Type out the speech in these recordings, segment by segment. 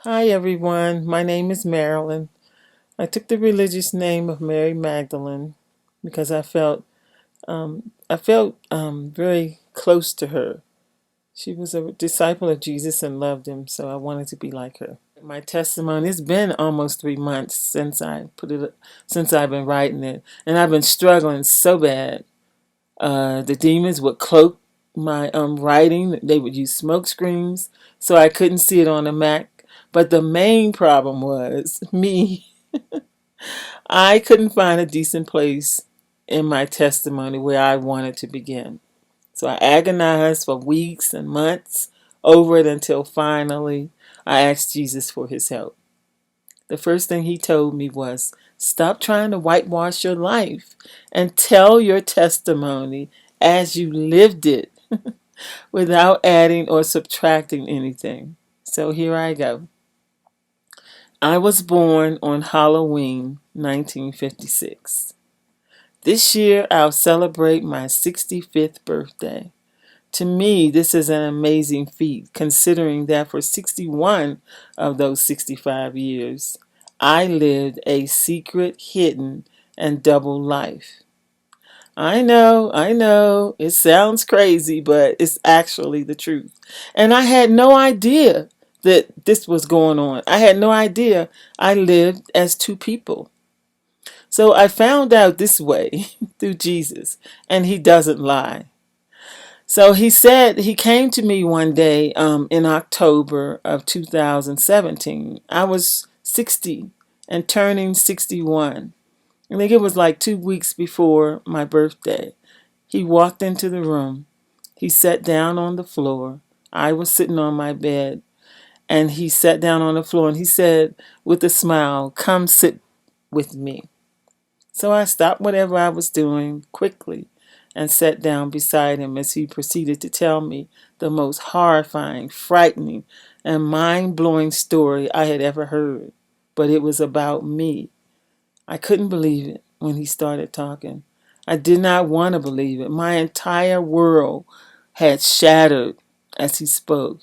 Hi everyone, my name is Marilyn. I took the religious name of Mary Magdalene because I felt very close to her. She was a disciple of Jesus and loved him, so I wanted to be like her. My testimony, it's been almost 3 months since I've been writing it, and I've been struggling so bad. The demons would cloak my writing. They would use smoke screens so I couldn't see it on the Mac. But the main problem was me. I couldn't find a decent place in my testimony where I wanted to begin. So I agonized for weeks and months over it until finally I asked Jesus for his help. The first thing he told me was, stop trying to whitewash your life and tell your testimony as you lived it without adding or subtracting anything. So here I go. I was born on Halloween 1956. This year I'll celebrate my 65th birthday. To me, this is an amazing feat, considering that for 61 of those 65 years, I lived a secret, hidden, and double life. I know, it sounds crazy, but it's actually the truth. And I had no idea that this was going on. I had no idea I lived as two people. So I found out this way through Jesus, and he doesn't lie. So he said, he came to me one day in October of 2017. I was 60 and turning 61. I think it was like 2 weeks before my birthday. He walked into the room. He sat down on the floor. I was sitting on my bed, and he sat down on the floor and he said with a smile, "Come sit with me." So I stopped whatever I was doing quickly and sat down beside him as he proceeded to tell me the most horrifying, frightening, and mind-blowing story I had ever heard. But it was about me. I couldn't believe it when he started talking. I did not want to believe it. My entire world had shattered as he spoke.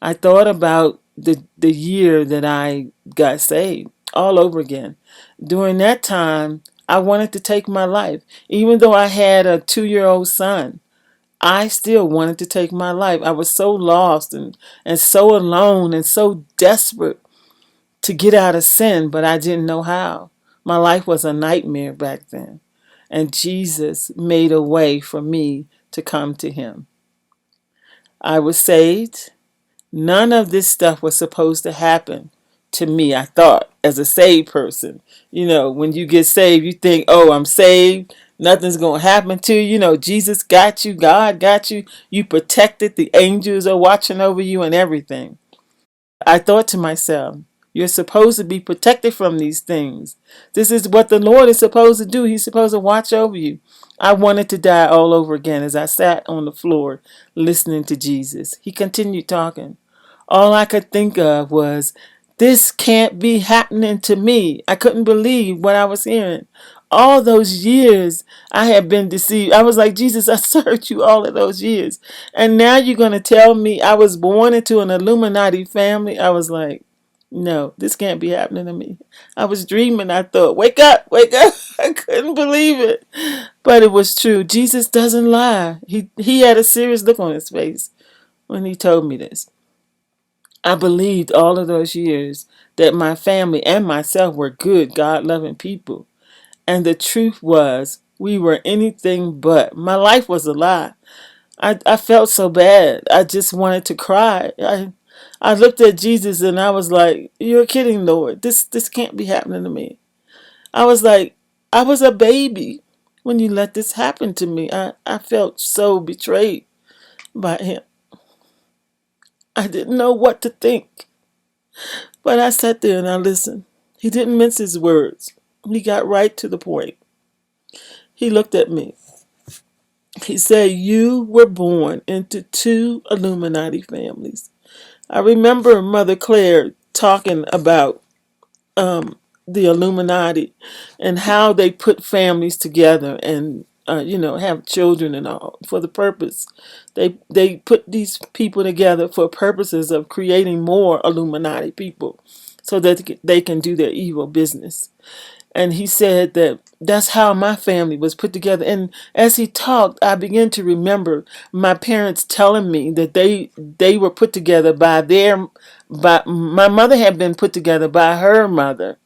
I thought about the year that I got saved all over again. During that time, I wanted to take my life. Even though I had a 2-year-old son, I still wanted to take my life. I was so lost and so alone and so desperate to get out of sin, but I didn't know how. My life was a nightmare back then. And Jesus made a way for me to come to him. I was saved. None of this stuff was supposed to happen to me, I thought, as a saved person. You know, when you get saved, you think, oh, I'm saved. Nothing's going to happen to you. You know, Jesus got you. God got you. You protected. The angels are watching over you and everything. I thought to myself, you're supposed to be protected from these things. This is what the Lord is supposed to do. He's supposed to watch over you. I wanted to die all over again as I sat on the floor listening to Jesus. He continued talking. All I could think of was, this can't be happening to me. I couldn't believe what I was hearing. All those years I had been deceived. I was like, Jesus, I served you all of those years. And now you're going to tell me I was born into an Illuminati family? I was like, no, this can't be happening to me. I was dreaming. I thought, wake up, wake up. I couldn't believe it. But it was true. Jesus doesn't lie. He had a serious look on his face when he told me this. I believed all of those years that my family and myself were good, God-loving people. And the truth was, we were anything but. My life was a lie. I felt so bad. I just wanted to cry. I looked at Jesus and I was like, you're kidding, Lord. This can't be happening to me. I was like, I was a baby when you let this happen to me. I felt so betrayed by him. I didn't know what to think. But I sat there and I listened. He didn't mince his words. He got right to the point. He looked at me. He said, you were born into two Illuminati families. I remember Mother Claire talking about the Illuminati and how they put families together. And have children and all for the purpose. They put these people together for purposes of creating more Illuminati people so that they can do their evil business. And he said that that's how my family was put together. And as he talked, I began to remember my parents telling me that they were put together by my mother had been put together by her mother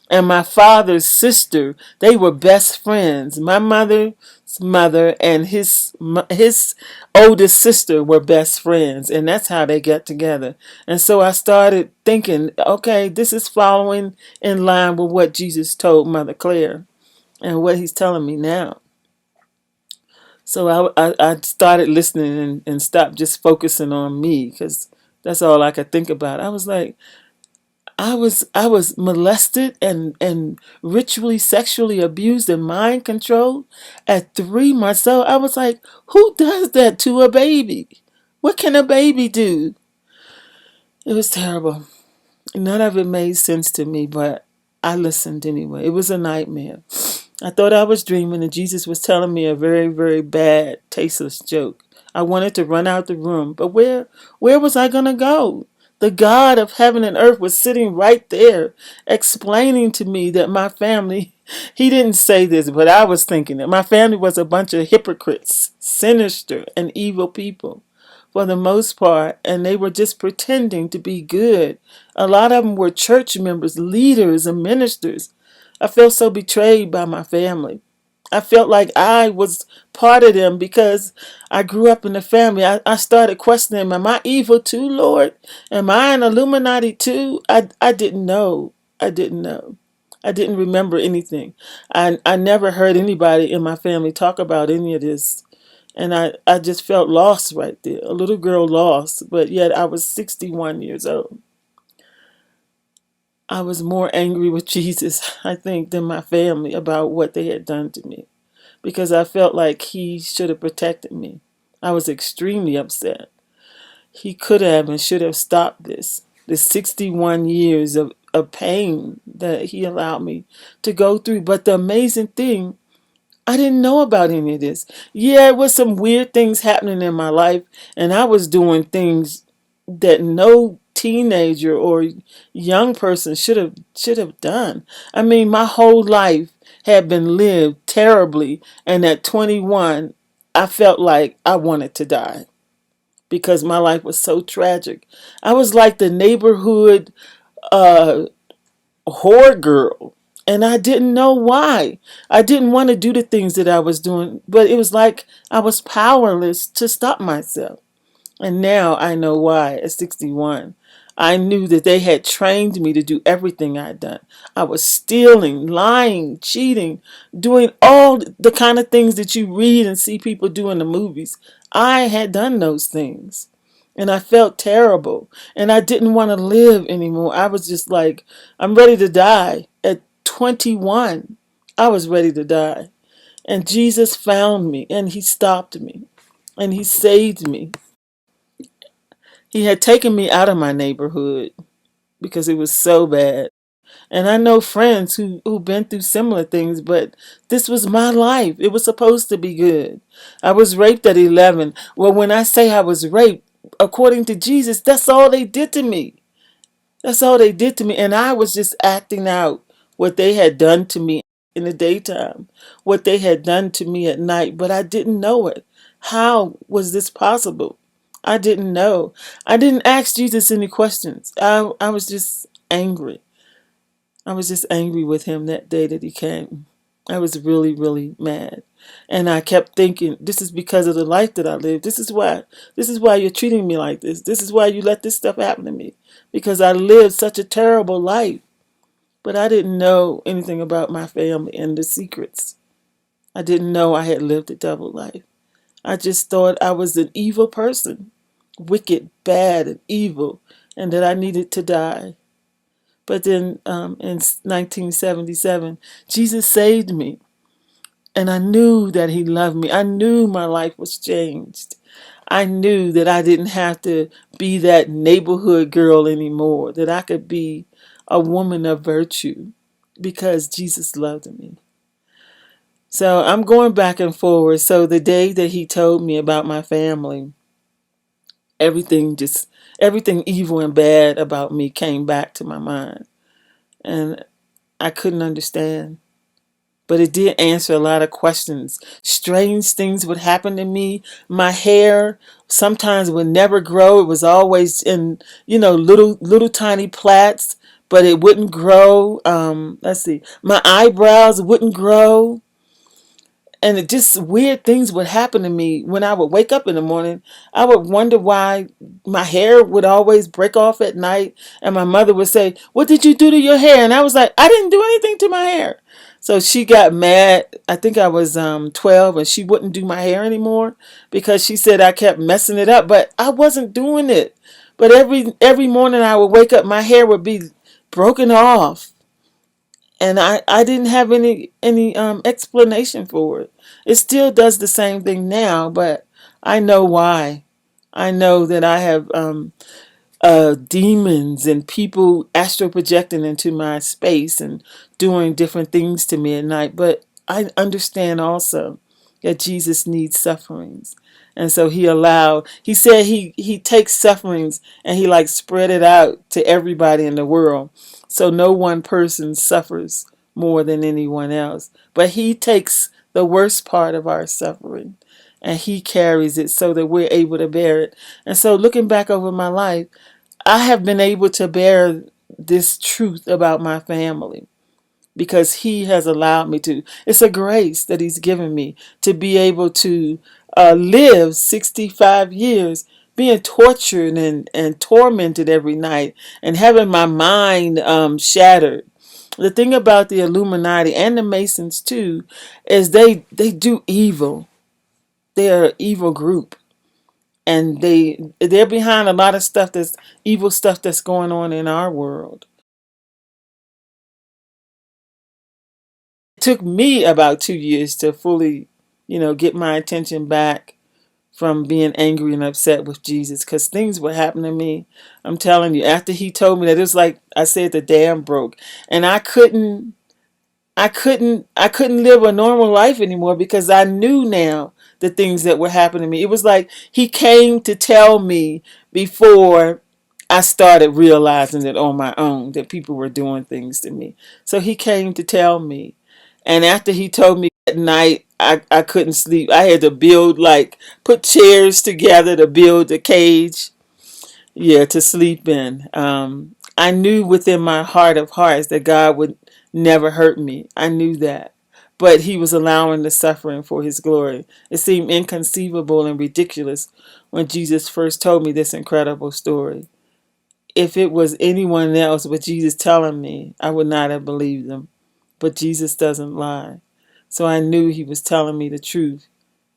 and my father's sister. They were best friends. My mother's mother and his oldest sister were best friends, and that's how they got together. And so I started thinking, okay, this is following in line with what Jesus told Mother Claire and what he's telling me now. So I started listening and stopped just focusing on me, because that's all I could think about. I was like, I was molested and ritually sexually abused and mind controlled at 3 months old. I was like, who does that to a baby? What can a baby do? It was terrible. None of it made sense to me, but I listened anyway. It was a nightmare. I thought I was dreaming and Jesus was telling me a very, very bad, tasteless joke. I wanted to run out the room, but where was I going to go? The God of heaven and earth was sitting right there explaining to me that my family, he didn't say this, but I was thinking that my family was a bunch of hypocrites, sinister and evil people for the most part, and they were just pretending to be good. A lot of them were church members, leaders, and ministers. I felt so betrayed by my family. I felt like I was part of them because I grew up in the family. I started questioning, am I evil too, Lord? Am I an Illuminati too? I didn't know. I didn't know. I didn't remember anything. I never heard anybody in my family talk about any of this. And I just felt lost right there. A little girl lost, but yet I was 61 years old. I was more angry with Jesus, I think, than my family about what they had done to me, because I felt like he should have protected me. I was extremely upset. He could have and should have stopped this. The 61 years of pain that he allowed me to go through. But the amazing thing, I didn't know about any of this. Yeah, it was some weird things happening in my life, and I was doing things that no teenager or young person should have done. I mean, my whole life had been lived terribly, and at 21, I felt like I wanted to die because my life was so tragic. I was like the neighborhood uh, whore girl. And I didn't know why. I didn't want to do the things that I was doing, but it was like I was powerless to stop myself. And now I know why at 61. I knew that they had trained me to do everything I'd done. I was stealing, lying, cheating, doing all the kind of things that you read and see people do in the movies. I had done those things. And I felt terrible. And I didn't want to live anymore. I was just like, I'm ready to die. At 21, I was ready to die. And Jesus found me and he stopped me and he saved me. He had taken me out of my neighborhood because it was so bad. And I know friends who've been through similar things, but this was my life. It was supposed to be good. I was raped at 11. Well, when I say I was raped, according to Jesus, that's all they did to me. That's all they did to me. And I was just acting out what they had done to me in the daytime, what they had done to me at night, but I didn't know it. How was this possible? I didn't know. I didn't ask Jesus any questions. I was just angry. I was just angry with him that day that he came. I was really, really mad. And I kept thinking, this is because of the life that I lived. This is why you're treating me like this. This is why you let this stuff happen to me. Because I lived such a terrible life. But I didn't know anything about my family and the secrets. I didn't know I had lived a double life. I just thought I was an evil person. Wicked, bad, and evil. And that I needed to die. But then in 1977, Jesus saved me. And I knew that he loved me. I knew my life was changed. I knew that I didn't have to be that neighborhood girl anymore, that I could be a woman of virtue because Jesus loved me. So I'm going back and forward. So the day that he told me about my family, everything just everything evil and bad about me came back to my mind, and I couldn't understand. But it did answer a lot of questions. Strange things would happen to me. My hair sometimes would never grow. It was always in, little tiny plaits, but it wouldn't grow. Let's see. My eyebrows wouldn't grow, and it just weird things would happen to me when I would wake up in the morning. I would wonder why my hair would always break off at night, and my mother would say, "What did you do to your hair?" And I was like, "I didn't do anything to my hair." So she got mad. I think I was 12, and she wouldn't do my hair anymore because she said I kept messing it up, but I wasn't doing it. But every morning I would wake up, my hair would be broken off, and I didn't have any explanation for it. It still does the same thing now, but I know why. I know that I have demons and people astral projecting into my space and doing different things to me at night. But I understand also that Jesus needs sufferings. And so he said he takes sufferings and he like spread it out to everybody in the world. So no one person suffers more than anyone else. But he takes the worst part of our suffering and he carries it so that we're able to bear it. And so looking back over my life, I have been able to bear this truth about my family because he has allowed me to. It's a grace that he's given me to be able to live 65 years being tortured and tormented every night and having my mind shattered. The thing about the Illuminati and the Masons too is they do evil. They are an evil group, and they're behind a lot of stuff that's evil stuff that's going on in our world. It took me about 2 years to fully, get my attention back from being angry and upset with Jesus because things were happening to me. I'm telling you, after he told me that, it was like I said, the dam broke, and I couldn't live a normal life anymore because I knew now the things that were happening to me. It was like he came to tell me before I started realizing it on my own that people were doing things to me. So he came to tell me. And after he told me at night, I couldn't sleep. I had to put chairs together to build a cage, yeah, to sleep in. I knew within my heart of hearts that God would never hurt me. I knew that. But he was allowing the suffering for his glory. It seemed inconceivable and ridiculous when Jesus first told me this incredible story. If it was anyone else but Jesus telling me, I would not have believed him. But Jesus doesn't lie. So I knew he was telling me the truth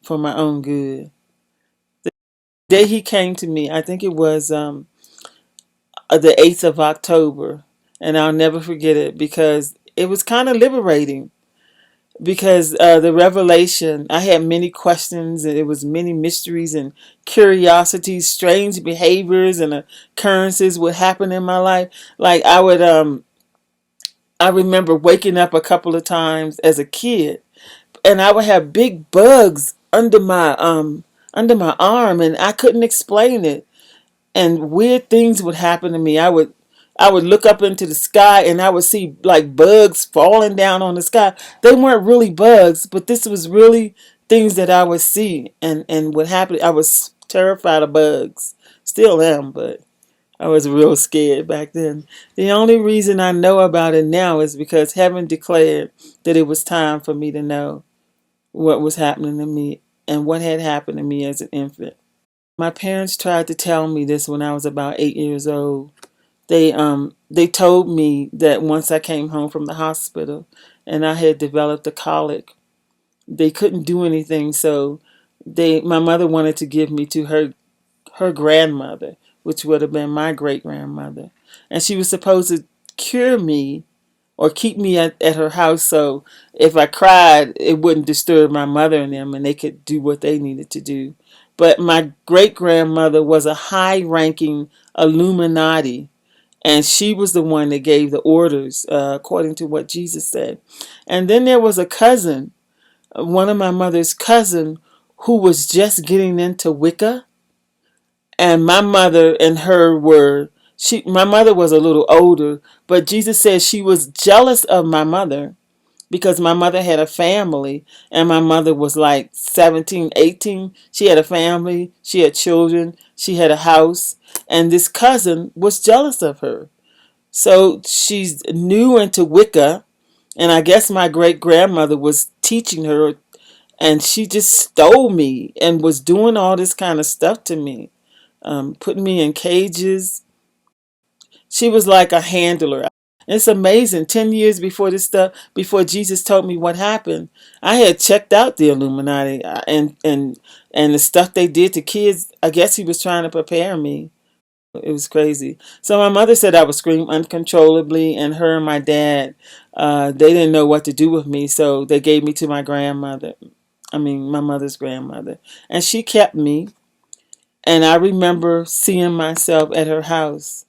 for my own good. The day he came to me, I think it was the 8th of October, and I'll never forget it because it was kind of liberating. Because the revelation, I had many questions, and it was many mysteries and curiosities, strange behaviors and occurrences would happen in my life. Like I remember waking up a couple of times as a kid, and I would have big bugs under my arm, and I couldn't explain it, and weird things would happen to me. I would look up into the sky and I would see like bugs falling down on the sky. They weren't really bugs, but this was really things that I would see and what happened. I was terrified of bugs. Still am, but I was real scared back then. The only reason I know about it now is because heaven declared that it was time for me to know what was happening to me and what had happened to me as an infant. My parents tried to tell me this when I was about 8 years old. They told me that once I came home from the hospital and I had developed a colic, they couldn't do anything, so my mother wanted to give me to her grandmother, which would have been my great grandmother, and she was supposed to cure me or keep me at her house so if I cried, it wouldn't disturb my mother and them and they could do what they needed to do. But my great grandmother was a high ranking Illuminati, and she was the one that gave the orders according to what Jesus said. And then there was a cousin one of my mother's cousin who was just getting into Wicca, and my mother and her were my mother was a little older, but Jesus said she was jealous of my mother because my mother had a family and my mother was like 17, 18. She had a family, she had children, she had a house, and this cousin was jealous of her. So she's new into Wicca, and I guess my great grandmother was teaching her, and she just stole me and was doing all this kind of stuff to me, putting me in cages. She was like a handler. It's amazing. 10 years before this stuff, before Jesus told me what happened, I had checked out the Illuminati, and the stuff they did to kids. I guess he was trying to prepare me. It was crazy. So my mother said I would scream uncontrollably, and her and my dad, they didn't know what to do with me, so they gave me to my grandmother. I mean, my mother's grandmother, and she kept me. And I remember seeing myself at her house.